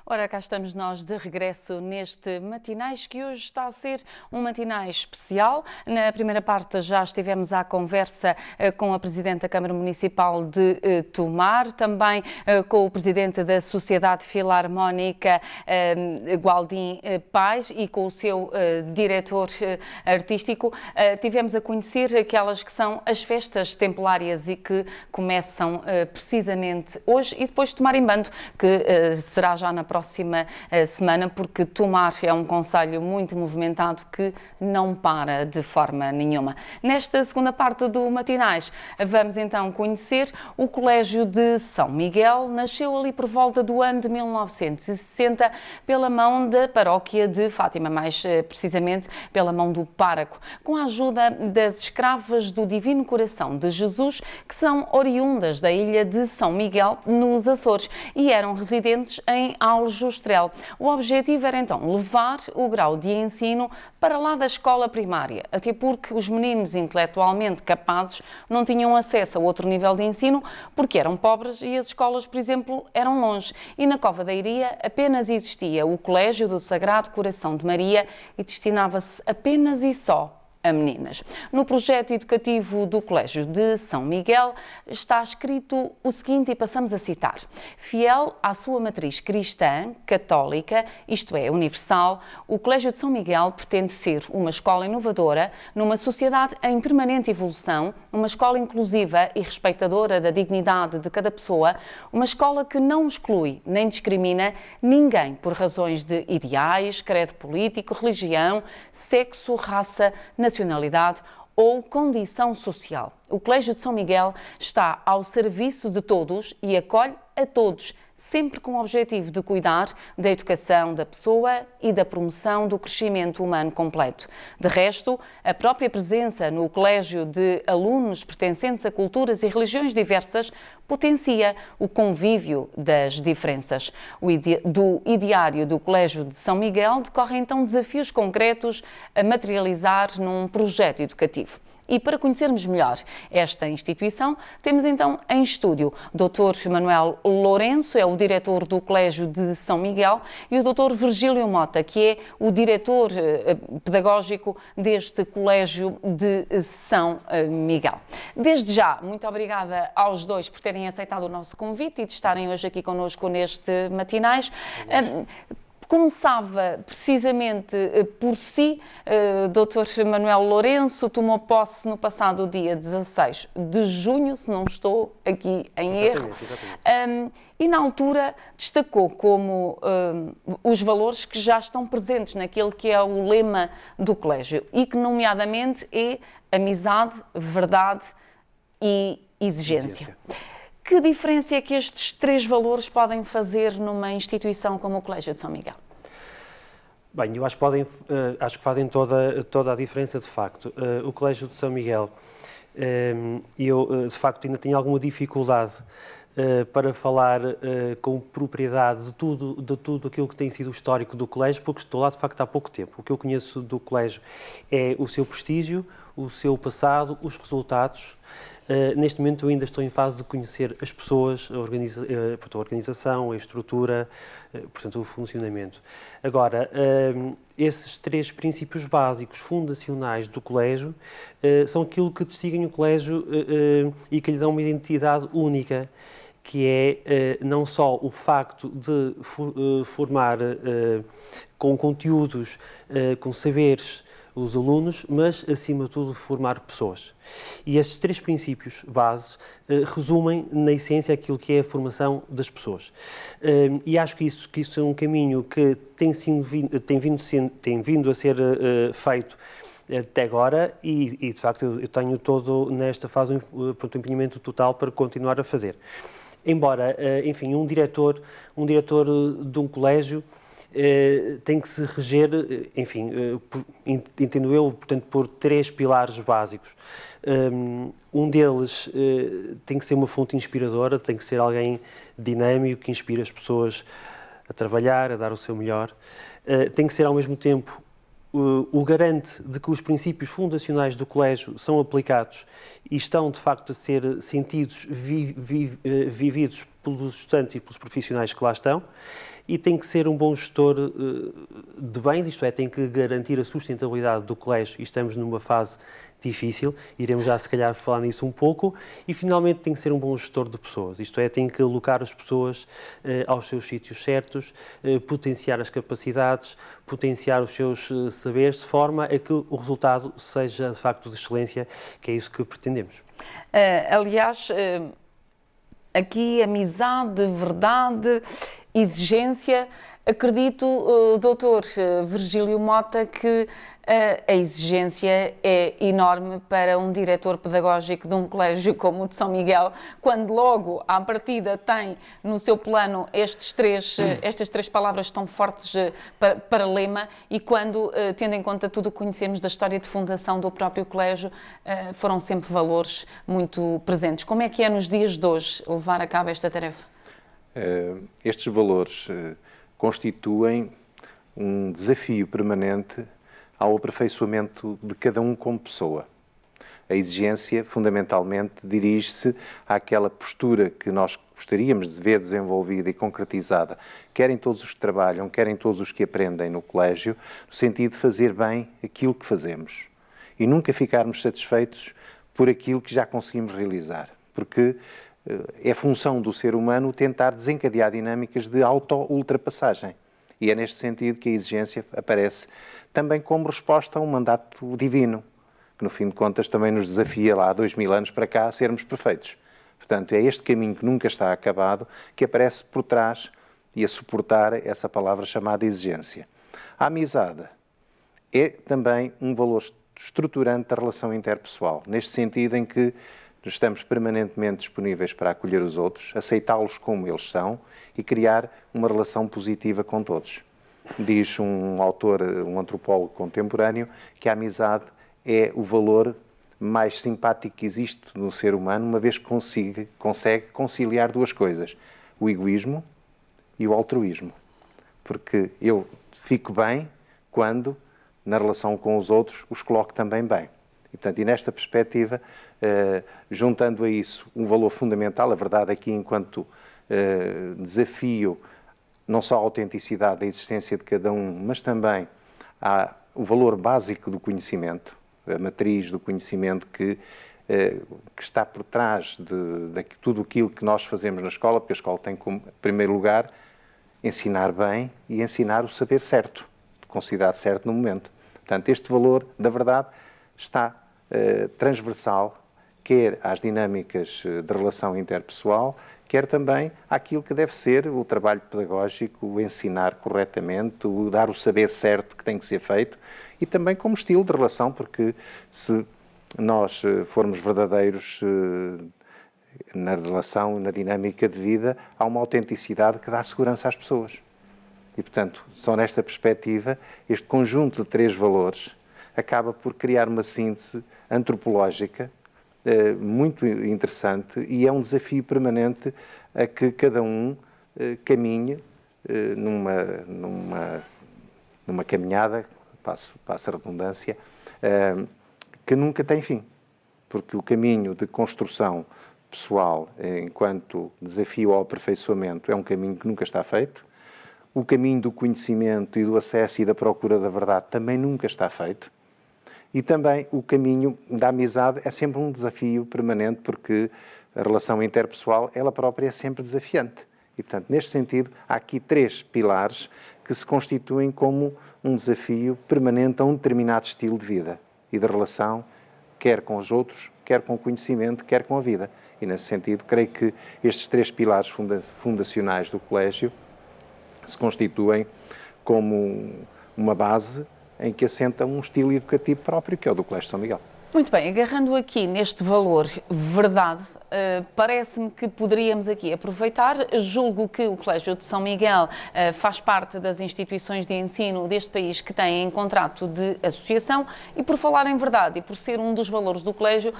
Ora, cá estamos nós de regresso neste Matinais, que hoje está a ser um Matinais especial. Na primeira parte já estivemos à conversa com a Presidente da Câmara Municipal de Tomar, também com o Presidente da Sociedade Filarmónica, Gualdim Paz, e com o seu diretor artístico. Tivemos a conhecer aquelas que são as festas templárias e que começam precisamente hoje, e depois Tomar em Bando, que será já na próxima semana, porque Tomar é um concelho muito movimentado que não para de forma nenhuma. Nesta segunda parte do Matinais, vamos então conhecer o Colégio de São Miguel. Nasceu ali por volta do ano de 1960 pela mão da paróquia de Fátima, mais precisamente pela mão do pároco, com a ajuda das escravas do Divino Coração de Jesus, que são oriundas da ilha de São Miguel, nos Açores, e eram residentes em Aljustrel. O objetivo era então levar o grau de ensino para lá da escola primária, até porque os meninos intelectualmente capazes não tinham acesso a outro nível de ensino porque eram pobres e as escolas, por exemplo, eram longe. E na Cova da Iria apenas existia o Colégio do Sagrado Coração de Maria e destinava-se apenas e só a meninas. No projeto educativo do Colégio de São Miguel está escrito o seguinte, e passamos a citar: fiel à sua matriz cristã, católica, isto é, universal, o Colégio de São Miguel pretende ser uma escola inovadora numa sociedade em permanente evolução, uma escola inclusiva e respeitadora da dignidade de cada pessoa, uma escola que não exclui nem discrimina ninguém por razões de ideais, credo político, religião, sexo, raça, nacionalidade ou condição social. O Colégio de São Miguel está ao serviço de todos e acolhe a todos, sempre com o objetivo de cuidar da educação da pessoa e da promoção do crescimento humano completo. De resto, a própria presença no colégio de alunos pertencentes a culturas e religiões diversas potencia o convívio das diferenças. Do ideário do Colégio de São Miguel decorrem então desafios concretos a materializar num projeto educativo. E para conhecermos melhor esta instituição, temos então em estúdio o Dr. Manuel Lourenço, é o diretor do Colégio de São Miguel, e o Dr. Virgílio Mota, que é o diretor pedagógico deste Colégio de São Miguel. Desde já, muito obrigada aos dois por terem aceitado o nosso convite e de estarem hoje aqui connosco neste Matinais. Começava precisamente por si, Dr. Manuel Lourenço tomou posse no passado dia 16 de junho, se não estou aqui em erro, e na altura destacou como os valores que já estão presentes naquele que é o lema do colégio e que nomeadamente é amizade, verdade e exigência. Que diferença é que estes três valores podem fazer numa instituição como o Colégio de São Miguel? Bem, eu acho que fazem toda a diferença, de facto. O Colégio de São Miguel, eu de facto ainda tenho alguma dificuldade para falar com propriedade de tudo aquilo que tem sido o histórico do colégio, porque estou lá de facto há pouco tempo. O que eu conheço do colégio é o seu prestígio, o seu passado, os resultados. Neste momento eu ainda estou em fase de conhecer as pessoas, a organização, a estrutura, portanto o funcionamento. Agora, esses três princípios básicos, fundacionais do colégio, são aquilo que distinguem o colégio e que lhe dão uma identidade única, que é não só o facto de formar com conteúdos, com saberes, os alunos, mas, acima de tudo, formar pessoas. E esses três princípios base resumem, na essência, aquilo que é a formação das pessoas. E acho que isso é um caminho que tem vindo a ser feito até agora e, de facto, eu tenho todo, nesta fase, um empenhamento total para continuar a fazer. Embora, enfim, um diretor de um colégio tem que se reger, enfim, entendo eu, portanto, por três pilares básicos. Um deles tem que ser uma fonte inspiradora, tem que ser alguém dinâmico, que inspira as pessoas a trabalhar, a dar o seu melhor. Tem que ser, ao mesmo tempo, o garante de que os princípios fundacionais do colégio são aplicados e estão, de facto, a ser sentidos, vividos pelos estudantes e pelos profissionais que lá estão. e tem que ser um bom gestor de bens, isto é, tem que garantir a sustentabilidade do colégio, e estamos numa fase difícil, iremos já se calhar falar nisso um pouco, e finalmente tem que ser um bom gestor de pessoas, isto é, tem que alocar as pessoas aos seus sítios certos, potenciar as capacidades, potenciar os seus saberes, de forma a que o resultado seja de facto de excelência, que é isso que pretendemos. Aliás, aqui amizade, verdade, exigência. Acredito, doutor Virgílio Mota, que a exigência é enorme para um diretor pedagógico de um colégio como o de São Miguel, quando logo, à partida, tem no seu plano estas três palavras tão fortes para lema, e quando, tendo em conta tudo o que conhecemos da história de fundação do próprio colégio, foram sempre valores muito presentes. Como é que é nos dias de hoje levar a cabo esta tarefa? Estes valores constituem um desafio permanente ao aperfeiçoamento de cada um como pessoa. A exigência, fundamentalmente, dirige-se àquela postura que nós gostaríamos de ver desenvolvida e concretizada, quer em todos os que trabalham, quer em todos os que aprendem no colégio, no sentido de fazer bem aquilo que fazemos e nunca ficarmos satisfeitos por aquilo que já conseguimos realizar, porque é função do ser humano tentar desencadear dinâmicas de auto-ultrapassagem. E é neste sentido que a exigência aparece também como resposta a um mandato divino, que no fim de contas também nos desafia lá há 2000 anos para cá a sermos perfeitos. Portanto, é este caminho que nunca está acabado que aparece por trás e a suportar essa palavra chamada exigência. A amizade é também um valor estruturante da relação interpessoal, neste sentido em que estamos permanentemente disponíveis para acolher os outros, aceitá-los como eles são e criar uma relação positiva com todos. Diz um autor, um antropólogo contemporâneo, que a amizade é o valor mais simpático que existe no ser humano, uma vez que consegue conciliar duas coisas, o egoísmo e o altruísmo. Porque eu fico bem quando, na relação com os outros, os coloco também bem. E, portanto, e nesta perspectiva, juntando a isso um valor fundamental, a verdade aqui enquanto desafio, não só a autenticidade da existência de cada um, mas também o valor básico do conhecimento, a matriz do conhecimento que está por trás de tudo aquilo que nós fazemos na escola, porque a escola tem como, em primeiro lugar, ensinar bem e ensinar o saber certo, considerado certo no momento. Portanto, este valor, da verdade, está transversal, quer às dinâmicas de relação interpessoal, quer também àquilo que deve ser o trabalho pedagógico, o ensinar corretamente, o dar o saber certo que tem que ser feito, e também como estilo de relação, porque se nós formos verdadeiros na relação, na dinâmica de vida, há uma autenticidade que dá segurança às pessoas. E, portanto, só nesta perspectiva, este conjunto de três valores acaba por criar uma síntese antropológica muito interessante, e é um desafio permanente a que cada um caminhe numa caminhada, passo a redundância, que nunca tem fim, porque o caminho de construção pessoal enquanto desafio ao aperfeiçoamento é um caminho que nunca está feito, o caminho do conhecimento e do acesso e da procura da verdade também nunca está feito, e também o caminho da amizade é sempre um desafio permanente, porque a relação interpessoal, ela própria, é sempre desafiante. E, portanto, neste sentido, há aqui três pilares que se constituem como um desafio permanente a um determinado estilo de vida e de relação, quer com os outros, quer com o conhecimento, quer com a vida. E, nesse sentido, creio que estes três pilares fundacionais do colégio se constituem como uma base em que assenta um estilo educativo próprio, que é o do Colégio São Miguel. Muito bem, agarrando aqui neste valor verdade, parece-me que poderíamos aqui aproveitar. Julgo que o Colégio de São Miguel faz parte das instituições de ensino deste país que têm contrato de associação, e por falar em verdade e por ser um dos valores do colégio,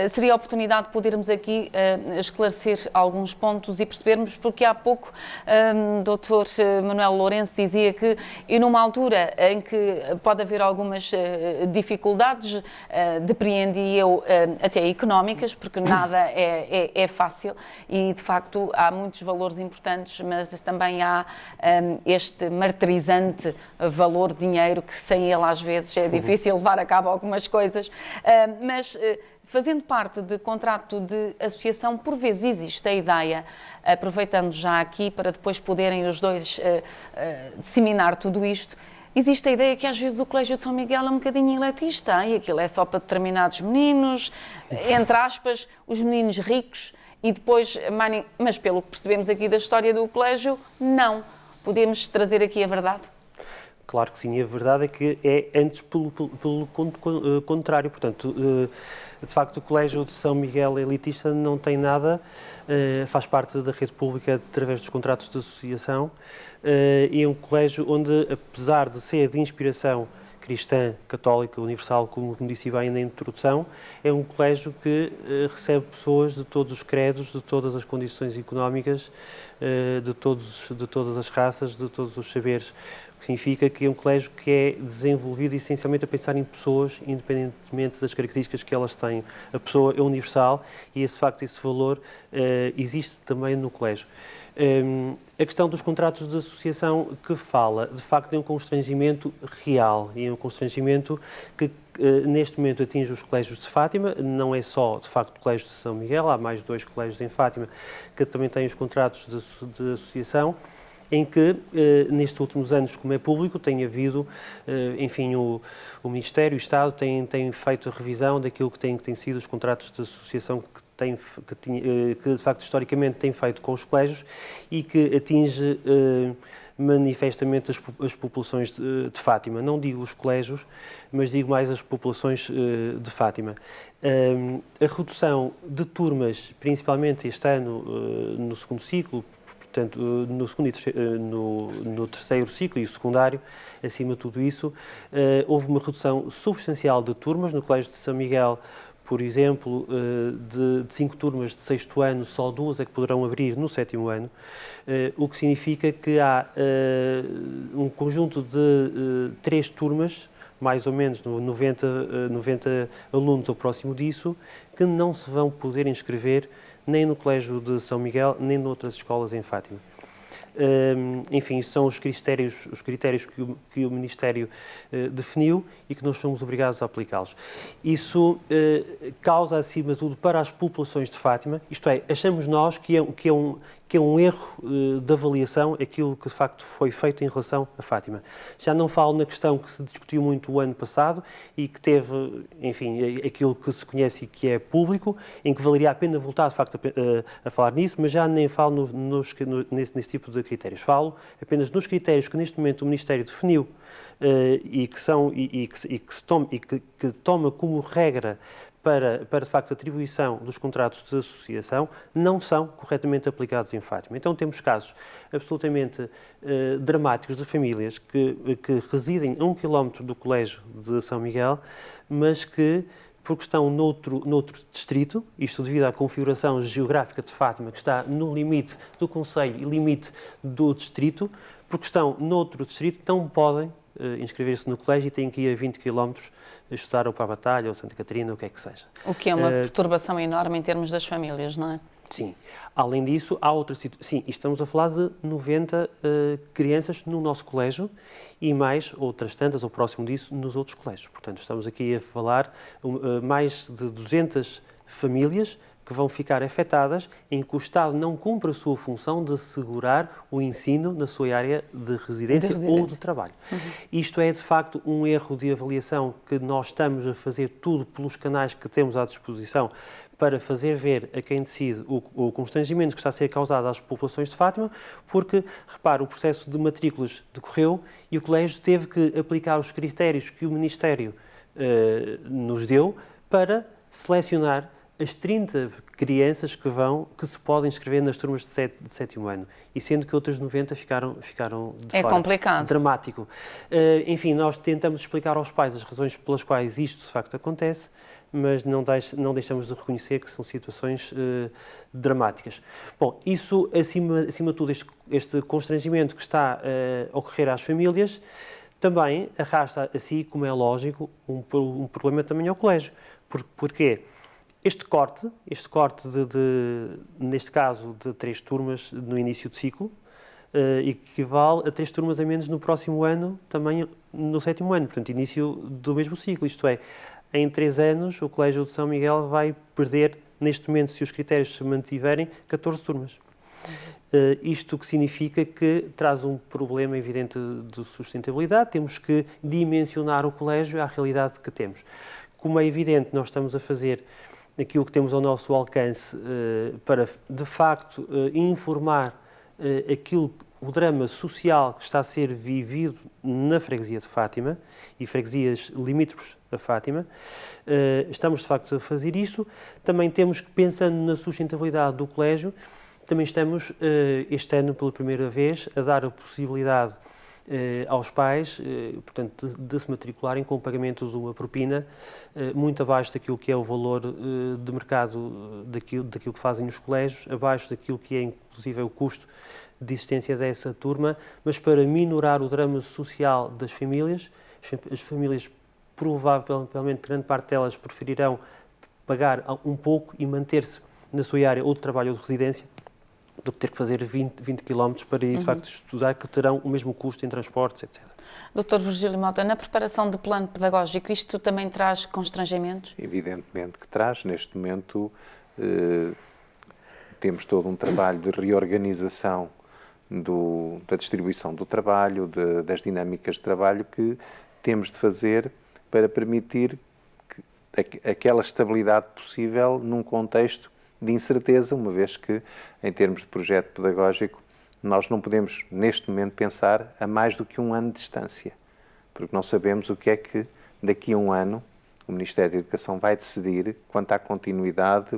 seria a oportunidade de podermos aqui esclarecer alguns pontos e percebermos, porque há pouco Dr. Manuel Lourenço dizia que, e numa altura em que pode haver algumas dificuldades depreendi eu até económicas, porque nada é fácil e, de facto, há muitos valores importantes, mas também há este martirizante valor de dinheiro que sem ele às vezes é difícil levar a cabo algumas coisas, mas fazendo parte de contrato de associação, por vezes existe a ideia, aproveitando já aqui para depois poderem os dois disseminar tudo isto, existe a ideia que às vezes o Colégio de São Miguel é um bocadinho elitista e aquilo é só para determinados meninos, entre aspas, os meninos ricos, e depois, mas pelo que percebemos aqui da história do colégio, não. Podemos trazer aqui a verdade? Claro que sim, a verdade é que é antes pelo contrário. Portanto, de facto, o Colégio de São Miguel elitista não tem nada, faz parte da rede pública através dos contratos de associação, e é um colégio onde, apesar de ser de inspiração cristã, católica, universal, como disse bem na introdução, é um colégio que recebe pessoas de todos os credos, de todas as condições económicas, de todas as raças, de todos os saberes. O que significa que é um colégio que é desenvolvido essencialmente a pensar em pessoas, independentemente das características que elas têm. A pessoa é universal e, esse facto, esse valor existe também no colégio. A questão dos contratos de associação que fala, de facto, é um constrangimento real e é um constrangimento que neste momento atinge os colégios de Fátima, não é só, de facto, o Colégio de São Miguel, há mais 2 colégios em Fátima que também têm os contratos de associação, em que, nestes últimos anos, como é público, tem havido, enfim, o Ministério e o Estado têm feito a revisão daquilo que têm sido os contratos de associação que de facto, historicamente, têm feito com os colégios e que atinge manifestamente as populações de Fátima. Não digo os colégios, mas digo mais as populações de Fátima. A redução de turmas, principalmente este ano, no segundo ciclo, portanto, no terceiro ciclo e o secundário, acima de tudo isso, houve uma redução substancial de turmas. No Colégio de São Miguel, por exemplo, de 5 turmas de 6º ano, só 2 é que poderão abrir no 7º ano, o que significa que há um conjunto de 3 turmas, mais ou menos 90 alunos ou próximo disso, que não se vão poder inscrever nem no Colégio de São Miguel, nem noutras escolas em Fátima. Enfim, são os critérios que o Ministério definiu e que nós somos obrigados a aplicá-los. Isso causa, acima de tudo, para as populações de Fátima, isto é, achamos nós que é um erro de avaliação aquilo que de facto foi feito em relação a Fátima. Já não falo na questão que se discutiu muito o ano passado e que teve, enfim, aquilo que se conhece e que é público, em que valeria a pena voltar de facto a falar nisso, mas já nem falo nesse tipo de critérios. Falo apenas nos critérios que neste momento o Ministério definiu e que toma como regra para, de facto, a atribuição dos contratos de associação, não são corretamente aplicados em Fátima. Então temos casos absolutamente dramáticos de famílias que residem a 1 km do Colégio de São Miguel, mas que, porque estão noutro distrito, isto devido à configuração geográfica de Fátima, que está no limite do concelho e limite do distrito, porque estão noutro distrito, não podem inscrever-se no colégio e têm que ir a 20 km estudar ou para a Batalha ou Santa Catarina, o que é que seja. O que é uma perturbação enorme em termos das famílias, não é? Sim. Além disso, há outra situação. Sim, estamos a falar de 90 crianças no nosso colégio e mais outras tantas, ou próximo disso, nos outros colégios. Portanto, estamos aqui a falar mais de 200 famílias que vão ficar afetadas em que o Estado não cumpre a sua função de assegurar o ensino na sua área de residência ou de trabalho. Isto é, de facto, um erro de avaliação que nós estamos a fazer tudo pelos canais que temos à disposição para fazer ver a quem decide o constrangimento que está a ser causado às populações de Fátima, porque, repare, o processo de matrículas decorreu e o Colégio teve que aplicar os critérios que o Ministério nos deu para selecionar as 30 crianças que se podem inscrever nas turmas de 7º ano, e sendo que outras 90 ficaram de fora. É complicado. Dramático. Enfim, nós tentamos explicar aos pais as razões pelas quais isto de facto acontece, mas não deixamos de reconhecer que são situações dramáticas. Bom, isso, acima de tudo, este constrangimento que está a ocorrer às famílias, também arrasta a si, como é lógico, um problema também ao colégio, Porquê? Este corte neste caso, de 3 turmas no início de ciclo, equivale a 3 turmas a menos no próximo ano, também no 7º ano, portanto, início do mesmo ciclo. Isto é, em 3 anos, o Colégio de São Miguel vai perder, neste momento, se os critérios se mantiverem, 14 turmas. Isto que significa que traz um problema evidente de sustentabilidade, temos que dimensionar o colégio à realidade que temos. Como é evidente, nós estamos a fazer aquilo que temos ao nosso alcance para, de facto, informar o drama social que está a ser vivido na freguesia de Fátima e freguesias limítrofes a Fátima. Estamos, de facto, a fazer isto. Também temos que, pensando na sustentabilidade do colégio, também estamos, este ano, pela primeira vez, a dar a possibilidade aos pais, portanto, de se matricularem com o pagamento de uma propina muito abaixo daquilo que é o valor de mercado daquilo que fazem os colégios, abaixo daquilo que é, inclusive, o custo de existência dessa turma, mas para minorar o drama social das famílias. As famílias, provavelmente, grande parte delas preferirão pagar um pouco e manter-se na sua área ou de trabalho ou de residência, do que ter que fazer 20 km para ir, de facto, estudar, que terão o mesmo custo em transportes, etc. Dr. Virgílio Mota, na preparação de plano pedagógico, isto também traz constrangimentos? Evidentemente que traz. Neste momento, temos todo um trabalho de reorganização da distribuição do trabalho, das dinâmicas de trabalho que temos de fazer para permitir aquela estabilidade possível num contexto de incerteza, uma vez que, em termos de projeto pedagógico, nós não podemos, neste momento, pensar a mais do que um ano de distância, porque não sabemos o que é que, daqui a um ano, o Ministério da Educação vai decidir quanto à continuidade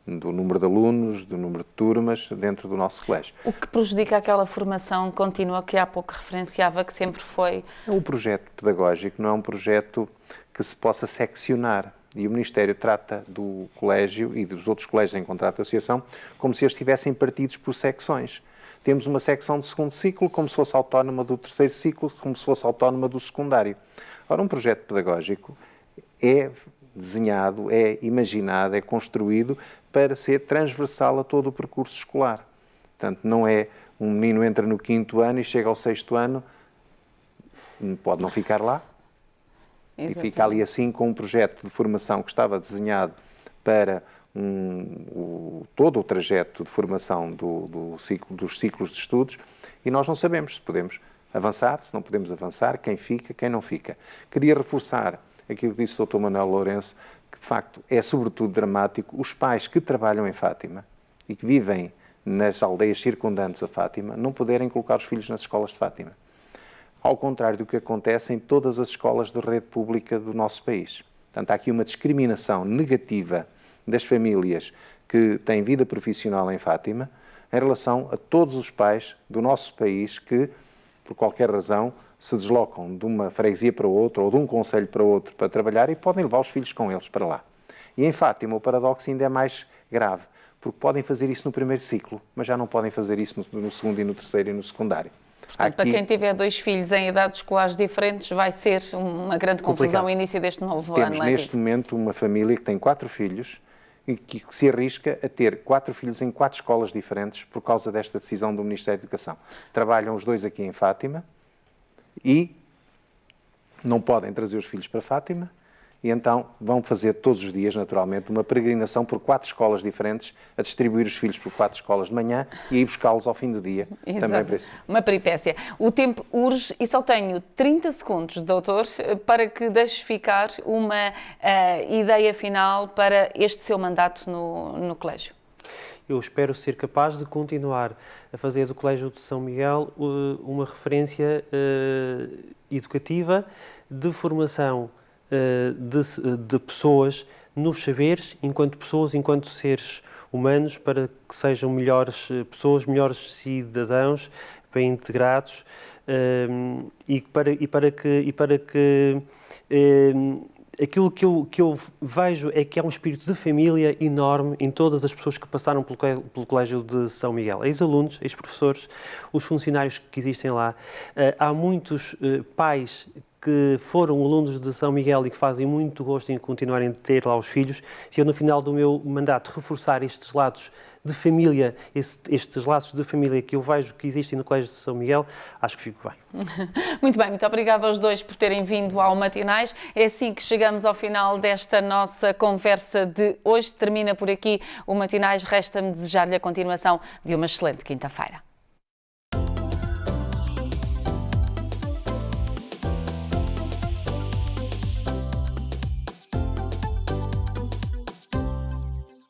do número de alunos, do número de turmas dentro do nosso colégio. O que prejudica aquela formação contínua que há pouco referenciava, que sempre foi... Um projeto pedagógico não é um projeto que se possa seccionar. E o Ministério trata do colégio e dos outros colégios em contrato de associação como se eles estivessem partidos por secções. Temos uma secção de segundo ciclo como se fosse autónoma do terceiro ciclo, como se fosse autónoma do secundário. Ora, um projeto pedagógico é desenhado, é imaginado, é construído para ser transversal a todo o percurso escolar. Portanto, não é um menino entra no 5º ano e chega ao 6º ano, pode não ficar lá. Exatamente. E fica ali assim com um projeto de formação que estava desenhado para todo o trajeto de formação dos ciclos de estudos, e nós não sabemos se podemos avançar, se não podemos avançar, quem fica, quem não fica. Queria reforçar aquilo que disse o Dr. Manuel Lourenço, que de facto é sobretudo dramático os pais que trabalham em Fátima e que vivem nas aldeias circundantes a Fátima não poderem colocar os filhos nas escolas de Fátima. Ao contrário do que acontece em todas as escolas de rede pública do nosso país. Portanto, há aqui uma discriminação negativa das famílias que têm vida profissional em Fátima em relação a todos os pais do nosso país que, por qualquer razão, se deslocam de uma freguesia para outra ou de um concelho para outro para trabalhar e podem levar os filhos com eles para lá. E em Fátima o paradoxo ainda é mais grave, porque podem fazer isso no primeiro ciclo, mas já não podem fazer isso no segundo e no terceiro e no secundário. Portanto, para quem tiver 2 filhos em idades escolares diferentes, vai ser uma grande confusão no início deste novo ano letivo. Temos neste momento uma família que tem 4 filhos e que se arrisca a ter 4 filhos em 4 escolas diferentes por causa desta decisão do Ministério da Educação. Trabalham os 2 aqui em Fátima e não podem trazer os filhos para Fátima e então vão fazer todos os dias, naturalmente, uma peregrinação por 4 escolas diferentes, a distribuir os filhos por 4 escolas de manhã e a ir buscá-los ao fim do dia. Exato. Também para isso. Uma peripécia. O tempo urge e só tenho 30 segundos, doutor, para que deixe ficar uma ideia final para este seu mandato no colégio. Eu espero ser capaz de continuar a fazer do Colégio de São Miguel uma referência educativa de formação de pessoas nos saberes, enquanto pessoas, enquanto seres humanos, para que sejam melhores pessoas, melhores cidadãos, bem integrados e para que aquilo que eu vejo é que há um espírito de família enorme em todas as pessoas que passaram pelo Colégio de São Miguel. Ex-alunos, ex-professores, os funcionários que existem lá. Há muitos pais que foram alunos de São Miguel e que fazem muito gosto em continuarem a ter lá os filhos, se eu no final do meu mandato reforçar estes laços de família, estes laços de família que eu vejo que existem no Colégio de São Miguel, acho que fico bem. Muito bem, muito obrigada aos dois por terem vindo ao Matinais. É assim que chegamos ao final desta nossa conversa de hoje. Termina por aqui o Matinais. Resta-me desejar-lhe a continuação de uma excelente quinta-feira.